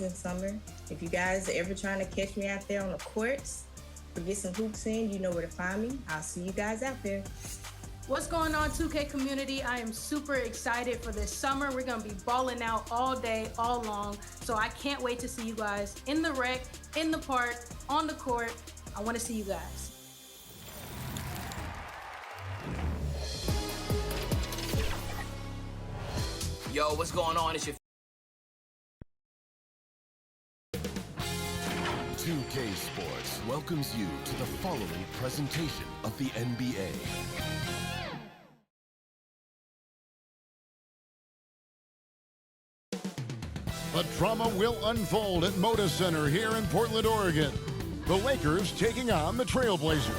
in summer. If you guys are ever trying to catch me out there on the courts or get some hoops in, you know where to find me. I'll see you guys out there. What's going on, 2K community? I am super excited for this summer. We're gonna be balling out all day, all long. So I can't wait to see you guys in the rec, in the park, on the court. I wanna see you guys. Yo, what's going on? It's your 2K Sports welcomes you to the following presentation of the NBA. The drama will unfold at Moda Center here in Portland, Oregon. The Lakers taking on the Trailblazers.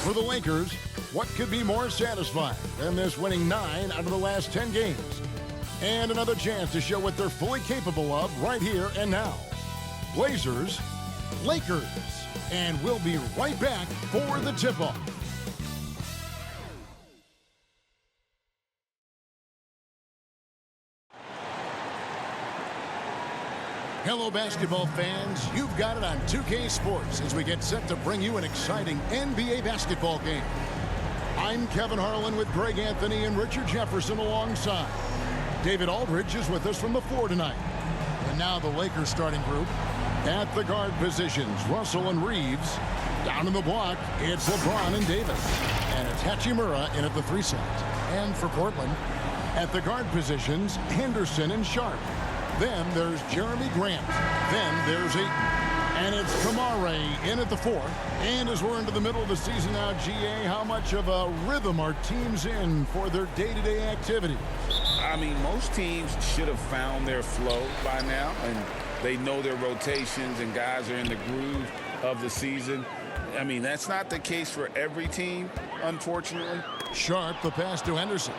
For the Lakers, what could be more satisfying than this winning 9 out of the last 10 games? And another chance to show what they're fully capable of right here and now. Blazers, Lakers. And we'll be right back for the tip-off. Hello, basketball fans. You've got it on 2K Sports as we get set to bring you an exciting NBA basketball game. I'm Kevin Harlan with Greg Anthony and Richard Jefferson alongside. David Aldridge is with us from the floor tonight. And now the Lakers starting group. At the guard positions, Russell and Reeves. Down in the block, it's LeBron and Davis. And it's Hachimura in at the 3 slot. And for Portland, at the guard positions, Henderson and Sharp. Then there's Jeremy Grant. Then there's Ayton. And it's Kamare in at the 4. And as we're into the middle of the season now, GA, how much of a rhythm are teams in for their day-to-day activity? I mean, most teams should have found their flow by now, and they know their rotations and guys are in the groove of the season. I mean, that's not the case for every team, unfortunately. Sharp, the pass to Henderson.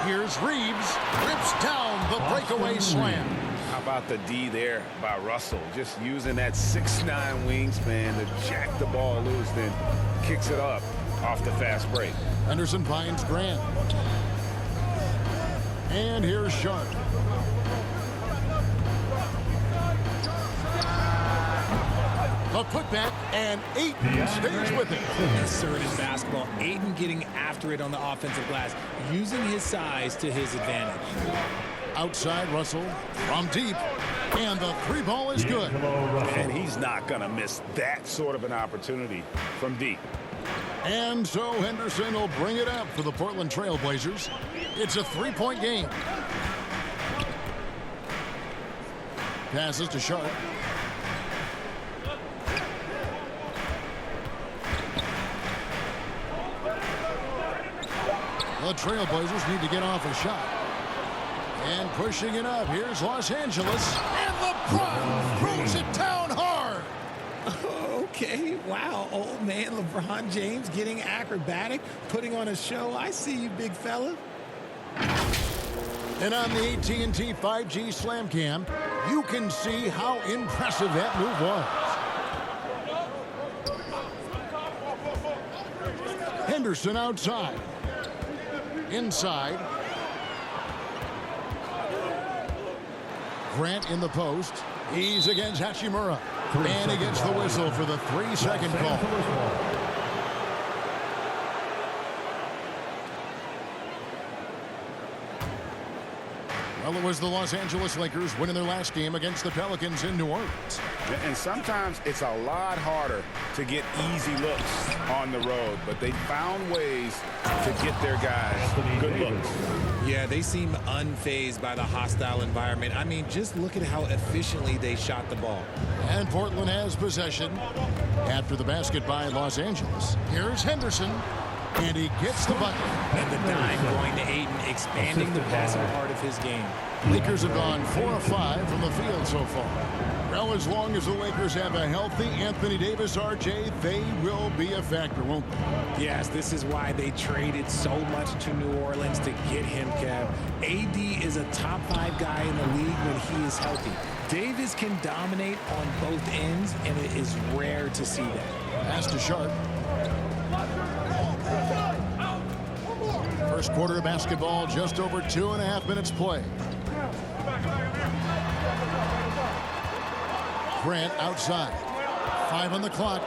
Here's Reeves, rips down the breakaway slam. How about the D there by Russell? Just using that 6'9" wingspan to jack the ball loose, then kicks it up off the fast break. Henderson finds Grant. And here's Sharp. A putback, and Ayton stays with it. Assertive basketball. Ayton getting after it on the offensive glass, using his size to his advantage. Outside, Russell from deep, and the 3 ball is good. And he's not going to miss that sort of an opportunity from deep. And so Henderson will bring it up for the Portland Trail Blazers. It's a 3-point game. Passes to Sharp. The Trailblazers need to get off a shot. And pushing it up, here's Los Angeles. And LeBron throws it down hard. Okay, wow, old man LeBron James getting acrobatic, putting on a show. I see you, big fella. And on the AT&T 5G Slam Cam, you can see how impressive that move was. Henderson outside. Inside. Grant in the post. He's against Hachimura. And he gets the whistle for the 3-second call. Well, it was the Los Angeles Lakers winning their last game against the Pelicans in New Orleans. And sometimes it's a lot harder to get easy looks on the road, but they found ways to get their guys good looks. Yeah, they seem unfazed by the hostile environment. I mean, just look at how efficiently they shot the ball. And Portland has possession after the basket by Los Angeles. Here's Henderson. And he gets the bucket. And the dime going to Ayton, expanding the passing part of his game. Lakers have gone 4 of 5 from the field so far. Well, as long as the Lakers have a healthy Anthony Davis, RJ, they will be a factor, won't they? Yes, this is why they traded so much to New Orleans to get him, Kev. AD is a top 5 guy in the league when he is healthy. Davis can dominate on both ends, and it is rare to see that. Pass to Sharp. First quarter of basketball, just over 2.5 minutes play. Grant outside. 5 on the clock.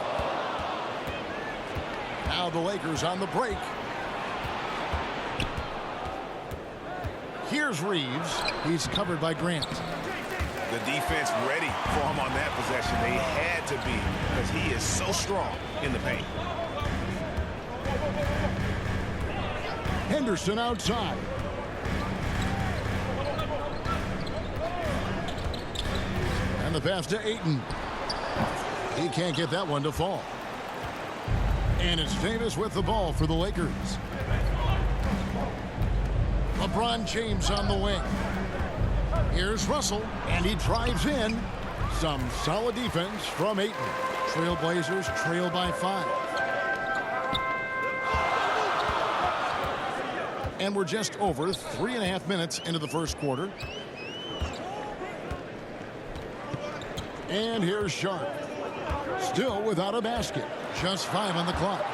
Now the Lakers on the break. Here's Reeves. He's covered by Grant. The defense ready for him on that possession. They had to be because he is so strong in the paint. Henderson outside. And the pass to Ayton. He can't get that one to fall. And it's Davis with the ball for the Lakers. LeBron James on the wing. Here's Russell, and he drives in. Some solid defense from Ayton. Trailblazers trail by 5. And we're just over 3.5 minutes into the first quarter. And here's Sharp. Still without a basket. Just 5 on the clock.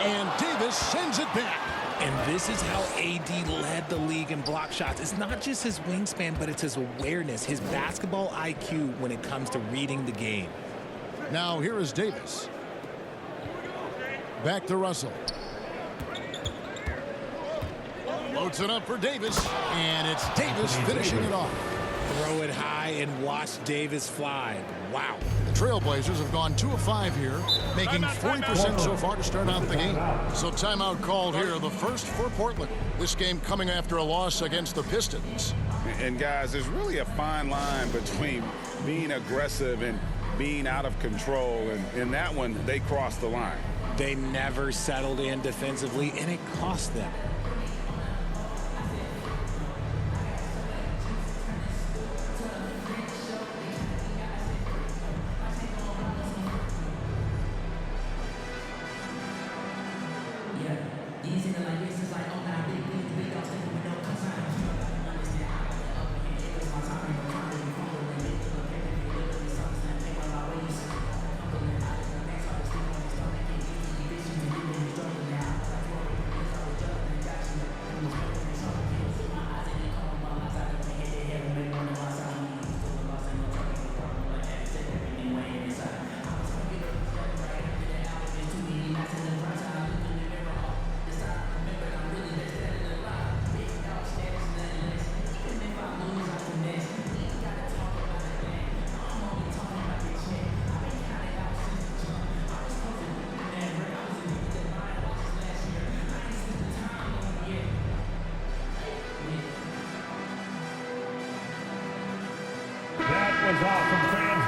And Davis sends it back. And this is how AD led the league in block shots. It's not just his wingspan, but it's his awareness, his basketball IQ when it comes to reading the game. Now here is Davis. Back to Russell. Loads it up for Davis, and it's Davis finishing it off. Throw it high and watch Davis fly. Wow. The Trailblazers have gone 2 of 5 here, making 40% so far to start out the game. So timeout called here, the first for Portland. This game coming after a loss against the Pistons. And guys, there's really a fine line between being aggressive and being out of control. And in that one, they crossed the line. They never settled in defensively, and it cost them.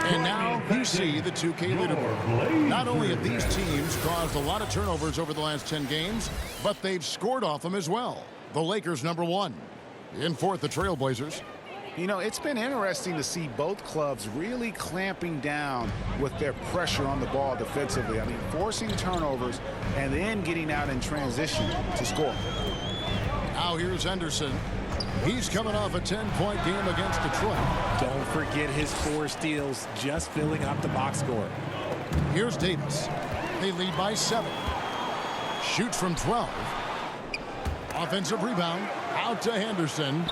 And now you see the 2K leaderboard. Not only have these teams caused a lot of turnovers over the last 10 games, but they've scored off them as well. The Lakers #1. In fourth, the Trailblazers. You know, it's been interesting to see both clubs really clamping down with their pressure on the ball defensively. I mean, forcing turnovers and then getting out in transition to score. Now here's Henderson. He's coming off a 10-point game against Detroit. Don't forget his 4 steals, just filling up the box score. Here's Davis. They lead by 7. Shoots from 12. Offensive rebound. Out to Henderson.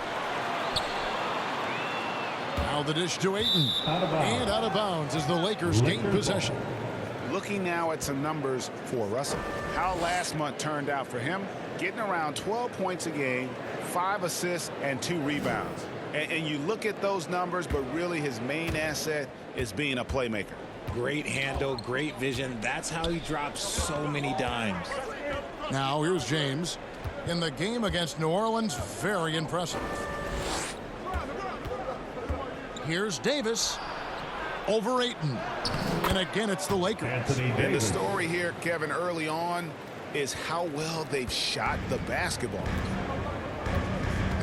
Now the dish to Ayton. And out of bounds as the Lakers gain possession. Looking now at some numbers for Russell. How last month turned out for him. Getting around 12 points a game, 5 assists, and 2 rebounds. And you look at those numbers, but really his main asset is being a playmaker. Great handle, great vision. That's how he drops so many dimes. Now here's James. In the game against New Orleans, very impressive. Here's Davis. Over Ayton. And again, it's the Lakers. And the story here, Kevin, early on is how well they've shot the basketball.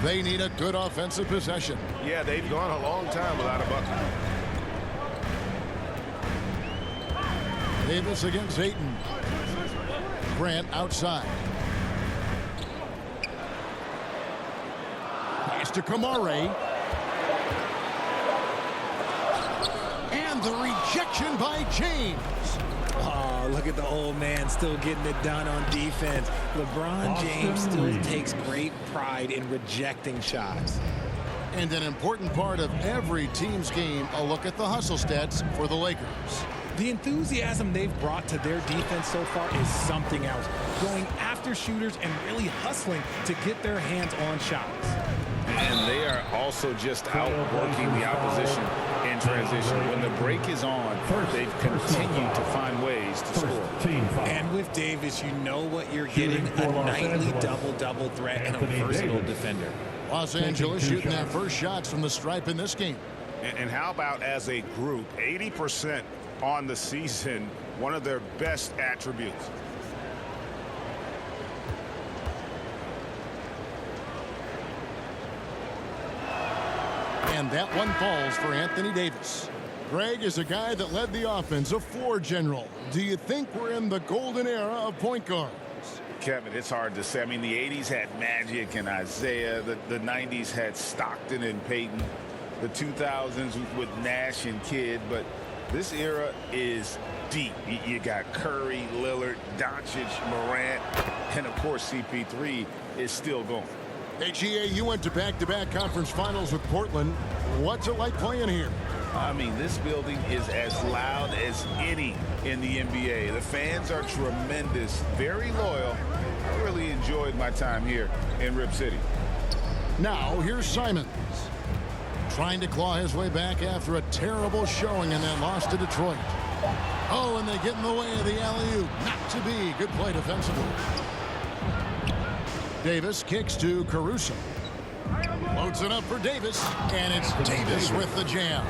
They need a good offensive possession. Yeah, they've gone a long time without a bucket. Davis against Ayton. Grant outside. Pass to Kamare. And the rejection by James. Oh, look at the old man still getting it done on defense. LeBron James still takes great pride in rejecting shots. And an important part of every team's game, a look at the hustle stats for the Lakers. The enthusiasm they've brought to their defense so far is something else. Going after shooters and really hustling to get their hands on shots. And they are also just outworking the opposition in transition. When the break is on, they've continued to find ways to score. And with Davis, you know what you're getting, a nightly double-double threat and a versatile defender. Los Angeles shooting their first shots from the stripe in this game. And how about as a group, 80% on the season, one of their best attributes. And that one falls for Anthony Davis. Greg is a guy that led the offense, a floor general. Do you think we're in the golden era of point guards? Kevin, it's hard to say. I mean, the 80s had Magic and Isaiah. The 90s had Stockton and Peyton. The 2000s with Nash and Kidd. But this era is deep. You got Curry, Lillard, Doncic, Morant, and, of course, CP3 is still going. Hey, GA, you went to back-to-back conference finals with Portland. What's it like playing here? I mean, this building is as loud as any in the NBA. The fans are tremendous, very loyal. I really enjoyed my time here in Rip City. Now, here's Simons. Trying to claw his way back after a terrible showing and then lost to Detroit. Oh, and they get in the way of the alley-oop. Not to be. Good play defensively. Davis kicks to Caruso. Loads it up for Davis, and it's Davis with the jam.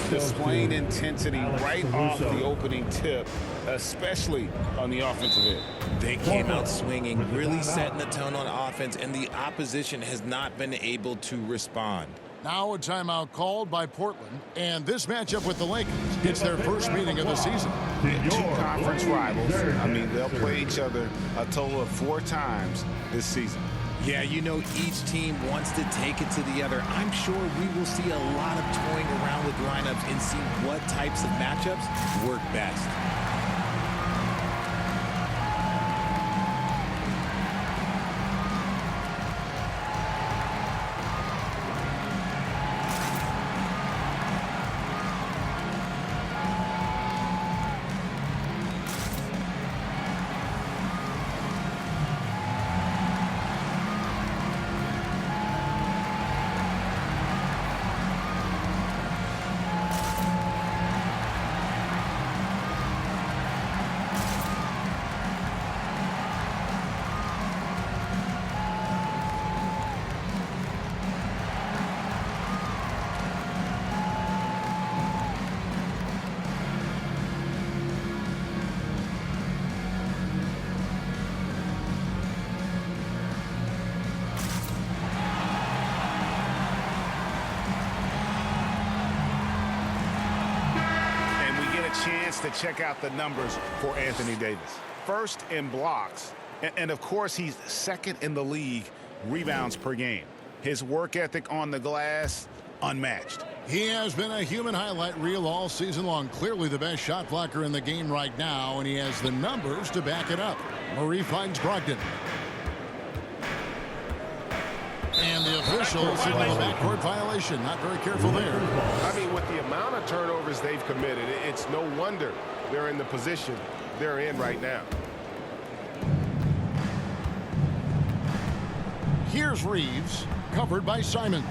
Displaying intensity right off the opening tip, especially on the offensive end. They came out swinging, really setting the tone on offense, and the opposition has not been able to respond. Now a timeout called by Portland, and this matchup with the Lakers gets their first meeting of the season. Two conference rivals. I mean, they'll play each other a total of 4 times this season. Yeah, you know, each team wants to take it to the other. I'm sure we will see a lot of toying around with lineups and see what types of matchups work best. Chance to check out the numbers for Anthony Davis. First in blocks, and of course he's second in the league rebounds per game. His work ethic on the glass, unmatched. He has been a human highlight reel all season long. Clearly the best shot blocker in the game right now, and he has the numbers to back it up. Murray finds Brogdon. And the official signal a backcourt violation. Not very careful there. I mean, with the amount of turnovers they've committed, it's no wonder they're in the position they're in right now. Here's Reeves, covered by Simons.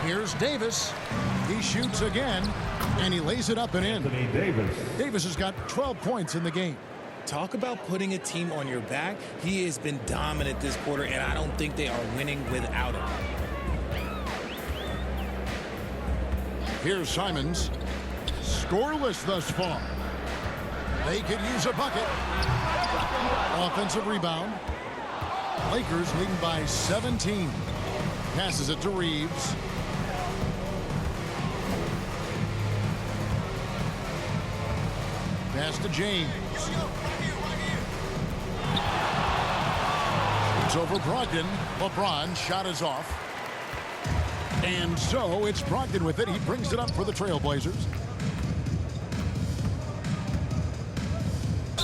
Here's Davis. He shoots again, and he lays it up and in. Davis has got 12 points in the game. Talk about putting a team on your back. He has been dominant this quarter, and I don't think they are winning without him. Here's Simons. Scoreless thus far. They could use a bucket. Offensive rebound. Lakers leading by 17. Passes it to Reeves. Pass to James. It's over Brogdon. LeBron shot is off. And so it's Brogdon with it. He brings it up for the Trailblazers.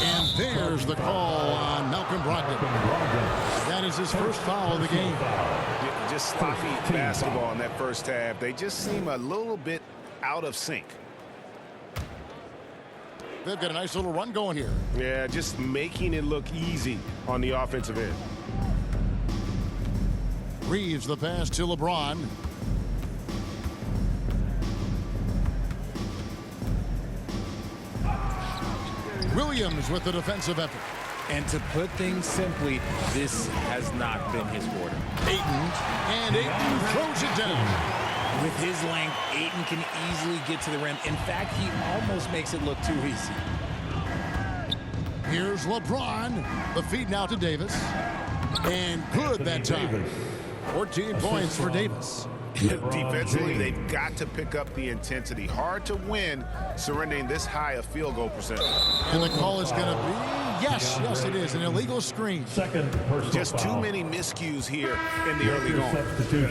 And there's the call on Malcolm Brogdon. That is his first foul of the game. Just sloppy basketball in that first half. They just seem a little bit out of sync. They've got a nice little run going here. Yeah, just making it look easy on the offensive end. Reeves the pass to LeBron. Williams with the defensive effort. And to put things simply, this has not been his quarter. Ayton, and Ayton throws it down. With his length, Ayton can easily get to the rim. In fact, he almost makes it look too easy. Here's LeBron. The feed now to Davis. And good that time. 14 points for Davis. Defensively, they've got to pick up the intensity. Hard to win surrendering this high a field goal percentage. And the call is going to be, yes, it is, an illegal screen. Just too many miscues here in the early going.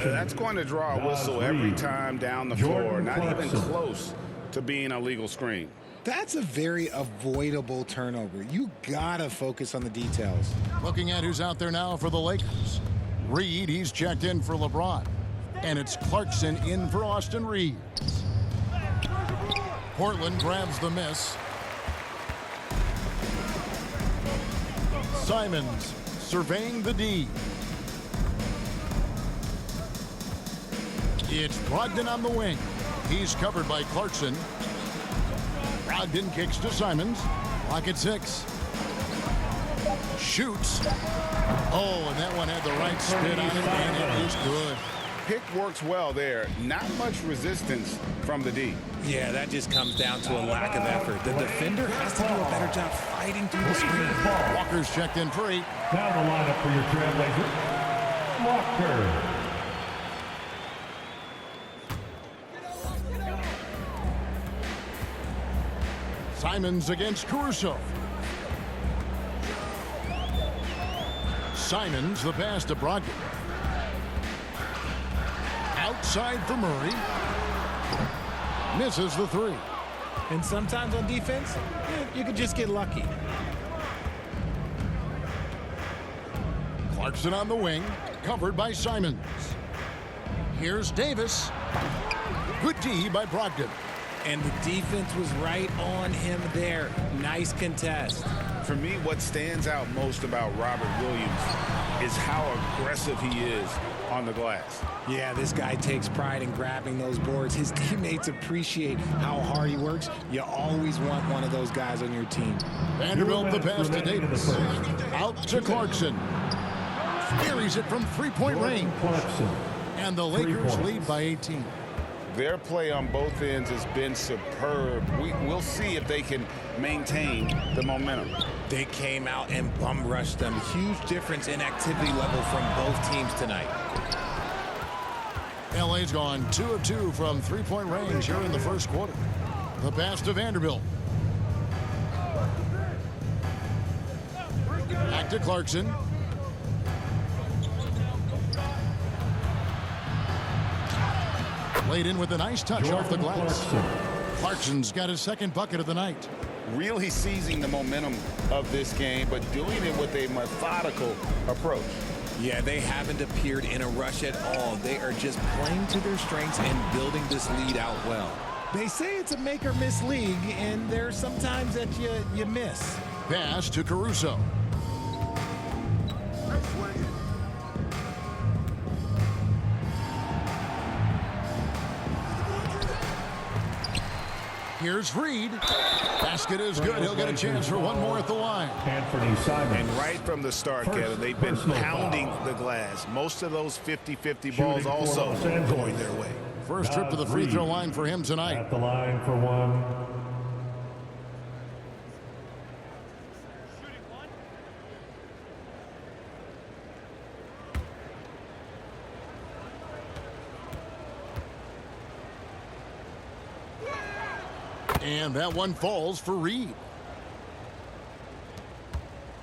That's going to draw a whistle every time down the floor. Not even close to being a legal screen. That's a very avoidable turnover. You gotta focus on the details. Looking at who's out there now for the Lakers. Reed, he's checked in for LeBron. And it's Clarkson in for Austin Reeves. Portland grabs the miss. Simons surveying the D. It's Brogdon on the wing. He's covered by Clarkson. Brogdon kicks to Simons. Clock at 6. Shoots. Oh, and that one had the right spin on it, and it was good. Pick works well there. Not much resistance from the D. Yeah, that just comes down to a lack of effort. The defender has to do a better job fighting through the screen. Walker's checked in for 8. Down the lineup for your Trailblazer, Walker. Simons against Caruso. Simons, the pass to Brogdon. Outside for Murray. Misses the 3. And sometimes on defense, you could just get lucky. Clarkson on the wing, covered by Simons. Here's Davis. Good D by Brogdon. And the defense was right on him there. Nice contest. For me, what stands out most about Robert Williams is how aggressive he is on the glass. Yeah, this guy takes pride in grabbing those boards. His teammates appreciate how hard he works. You always want one of those guys on your team. Vanderbilt the pass to Davis. Out to Clarkson. Carries it from three-point range. And the Lakers lead by 18. Their play on both ends has been superb. We'll see if they can maintain the momentum. They came out and bum rushed them. Huge difference in activity level from both teams tonight. LA's gone 2 of 2 from three-point range here in the first quarter. The pass to Vanderbilt. Back to Clarkson. Laid in with a nice touch off the glass. Clarkson's got his second bucket of the night. Really seizing the momentum of this game, but doing it with a methodical approach. Yeah, they haven't appeared in a rush at all. They are just playing to their strengths and building this lead out well. They say it's a make or miss league, and there's sometimes that you miss. Pass to Caruso. Here's Reed. Basket is good. He'll get a chance for one more at the line. Anthony Simons. And right from the start, Kevin, they've been pounding the glass. Most of those 50-50 balls also going their way. First trip to the free throw line for him tonight. At the line for one. And that one falls for Reed.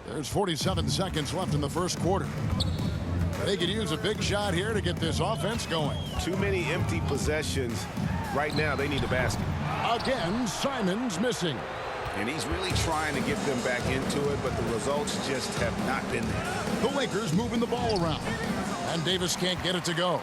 There's 47 seconds left in the first quarter. They could use a big shot here to get this offense going. Too many empty possessions. Right now, they need a basket. Again, Simons missing. And he's really trying to get them back into it, but the results just have not been there. The Lakers moving the ball around, and Davis can't get it to go.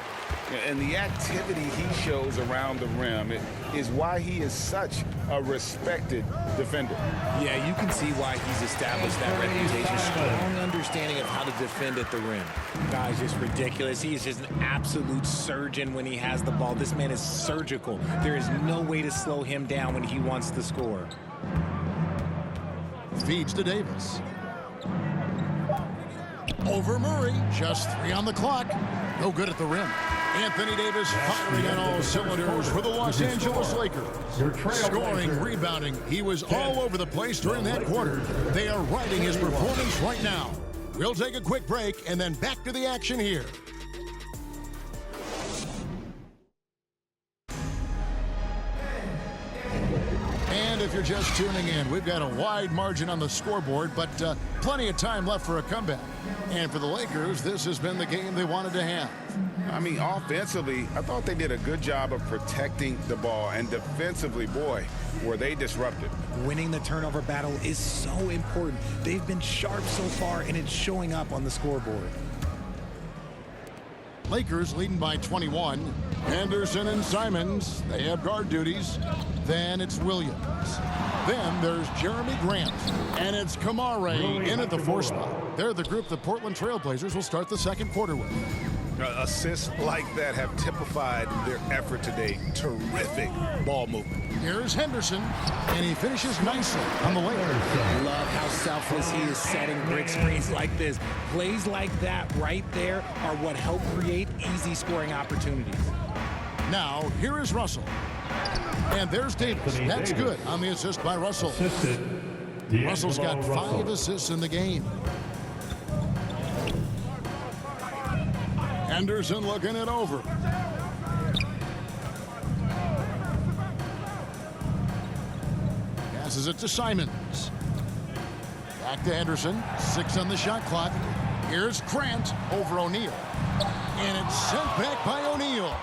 And the activity he shows around the rim is why he is such a respected defender. Yeah, you can see why he's established that reputation. Strong understanding of how to defend at the rim. Guy's just ridiculous. He is just an absolute surgeon when he has the ball. This man is surgical. There is no way to slow him down when he wants to score. Feeds to Davis. Over Murray. Just 3 on the clock. No good at the rim. Anthony Davis firing on all cylinders for the Los Angeles Lakers. Scoring, rebounding. He was all over the place during that quarter. They are riding his performance right now. We'll take a quick break and then back to the action here. And if you're just tuning in, we've got a wide margin on the scoreboard, but plenty of time left for a comeback. And for the Lakers, this has been the game they wanted to have. I mean, offensively, I thought they did a good job of protecting the ball. And defensively, boy, were they disruptive. Winning the turnover battle is so important. They've been sharp so far, and it's showing up on the scoreboard. Lakers leading by 21. Henderson and Simons, they have guard duties. Then it's Williams. Then there's Jeremy Grant. And it's Kamare in at the 4 spot. They're the group the Portland Trailblazers will start the second quarter with. Assists like that have typified their effort today. Terrific ball movement. Here's Henderson, and he finishes nicely on the layup. Love how selfless he is setting brick screens like this. Plays like that right there are what help create easy scoring opportunities. Now, here is Russell. And there's Davis. That's good on the assist by Russell. Russell's got 5 assists in the game. Henderson looking it over. Passes it to Simons. Back to Henderson. 6 on the shot clock. Here's Grant over O'Neal. And it's sent back by O'Neal.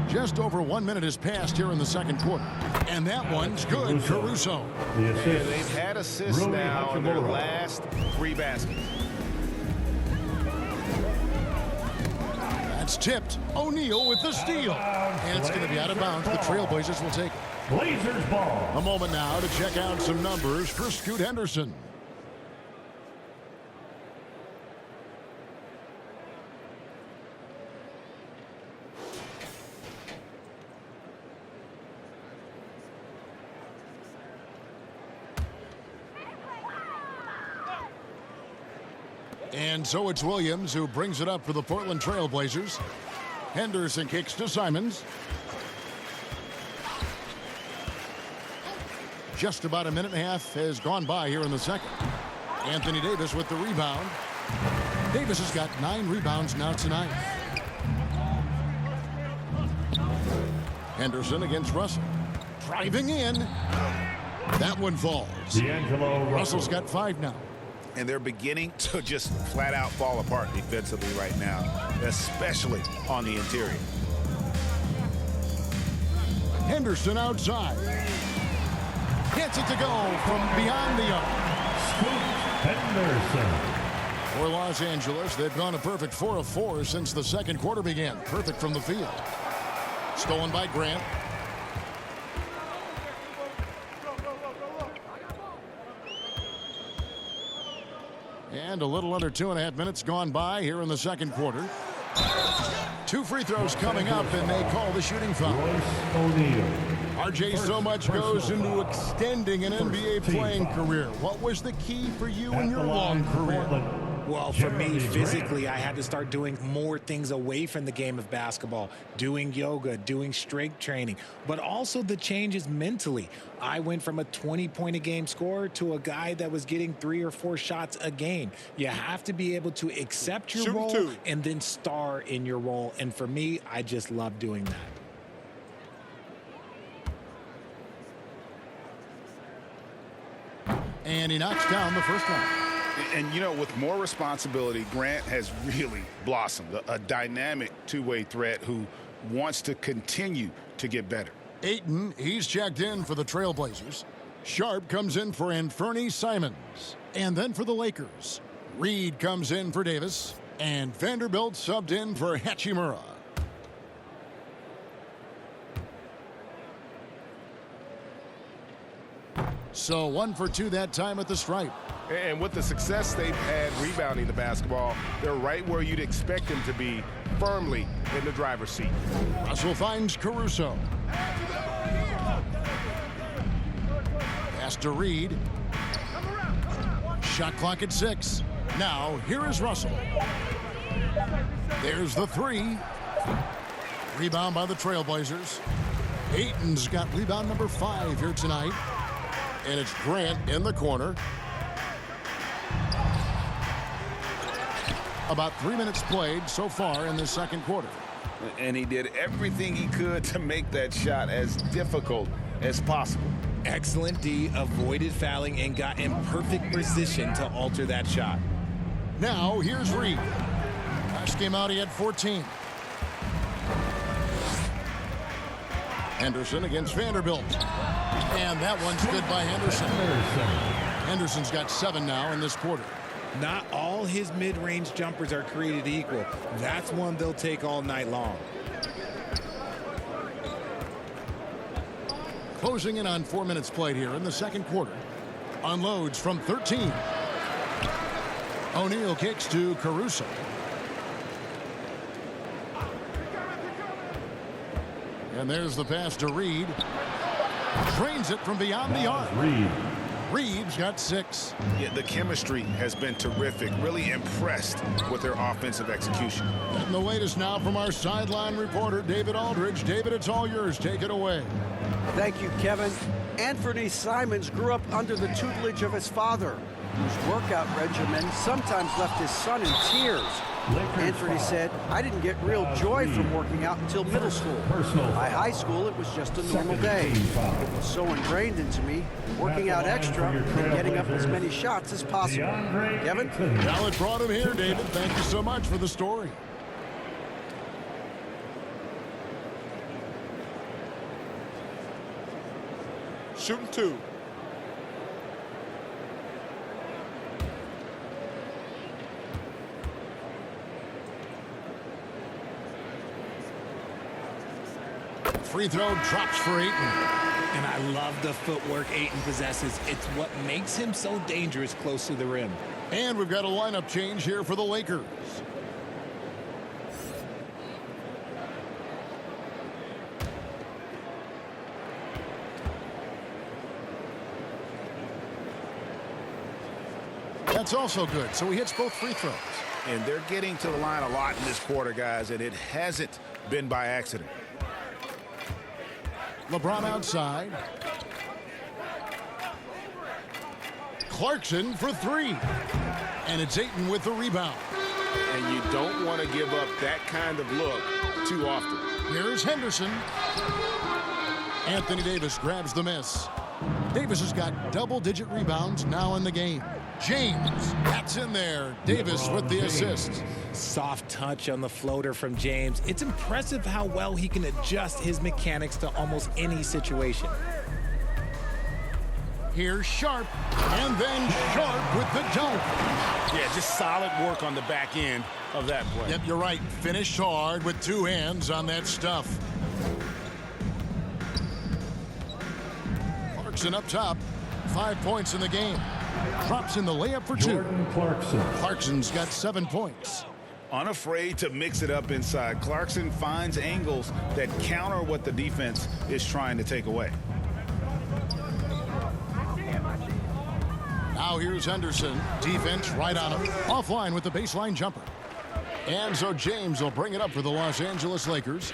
Just over 1 minute has passed here in the second quarter. And that one's good. Caruso. Yeah, they've had assists now in their last 3 baskets. That's tipped. O'Neal with the steal. And it's going to be out of bounds. The Trailblazers will take it. Blazers ball. A moment now to check out some numbers for Scoot Henderson. And so it's Williams who brings it up for the Portland Trailblazers. Henderson kicks to Simons. Just about a minute and a half has gone by here in the second. Anthony Davis with the rebound. Davis has got 9 rebounds now tonight. Henderson against Russell. Driving in. That one falls. Russell's got 5 now. And they're beginning to just flat out fall apart defensively right now, especially on the interior. Henderson outside. Gets it to go from beyond the arc. Henderson. For Los Angeles, they've gone a perfect 4 of 4 since the second quarter began. Perfect from the field. Stolen by Grant. And a little under 2.5 minutes gone by here in the second quarter. 2 free throws coming up, and they call the shooting foul. RJ, so much goes into extending an NBA playing career. What was the key for you in your long career? Well, for me, physically, I had to start doing more things away from the game of basketball, doing yoga, doing strength training, but also the changes mentally. I went from a 20-point-a-game scorer to a guy that was getting 3 or 4 shots a game. You have to be able to accept your role and then star in your role. And for me, I just love doing that. And he knocks down the first one. And, you know, with more responsibility, Grant has really blossomed. A dynamic 2-way threat who wants to continue to get better. Ayton, he's checked in for the Trailblazers. Sharp comes in for Anthony Simons. And then for the Lakers, Reed comes in for Davis. And Vanderbilt subbed in for Hachimura. So 1 for 2 that time at the stripe. And with the success they've had rebounding the basketball, they're right where you'd expect them to be, firmly in the driver's seat. Russell finds Caruso. Pass to Reed. Shot clock at 6. Now, here is Russell. There's the 3. Rebound by the Trailblazers. Ayton's got rebound number 5 here tonight. And it's Grant in the corner. About 3 minutes played so far in the second quarter. And he did everything he could to make that shot as difficult as possible. Excellent D, avoided fouling and got in perfect position to alter that shot. Now, here's Reed. Last game out, he had 14. Henderson against Vanderbilt. And that one's good by Henderson. Henderson's got 7 now in this quarter. Not all his mid-range jumpers are created equal. That's one they'll take all night long. Closing in on 4 minutes played here in the second quarter. Unloads from 13. O'Neal kicks to Caruso. And there's the pass to Reed. Drains it from beyond the arc. Reed's got 6. Yeah, the chemistry has been terrific. Really impressed with their offensive execution. And the latest now from our sideline reporter, David Aldridge. David, it's all yours. Take it away. Thank you, Kevin. Anthony Simons grew up under the tutelage of his father, whose workout regimen sometimes left his son in tears. Anthony said, "I didn't get real joy from working out until middle school. By high school, it was just a normal day. It was so ingrained into me, working out extra and getting up as many shots as possible." Kevin? Now it brought him here, David. Thank you so much for the story. Shooting 2. Free throw drops for Ayton. And I love the footwork Ayton possesses. It's what makes him so dangerous close to the rim. And we've got a lineup change here for the Lakers. That's also good. So he hits both free throws. And they're getting to the line a lot in this quarter, guys, and it hasn't been by accident. LeBron outside. Clarkson for 3. And it's Ayton with the rebound. And you don't want to give up that kind of look too often. Here's Henderson. Anthony Davis grabs the miss. Davis has got double-digit rebounds now in the game. James, that's in there. Davis with the assist. Soft touch on the floater from James. It's impressive how well he can adjust his mechanics to almost any situation. Here's Sharp, and then Sharp with the dunk. Yeah, just solid work on the back end of that play. Yep, you're right. Finished hard with 2 hands on that stuff. Clarkson up top. 5 points in the game. Drops in the layup for 2. Jordan Clarkson. Clarkson's got 7 points. Unafraid to mix it up inside. Clarkson finds angles that counter what the defense is trying to take away. Now here's Henderson. Defense right on him. Offline with the baseline jumper. And so James will bring it up for the Los Angeles Lakers.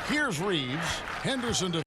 Here's Reeves. Henderson to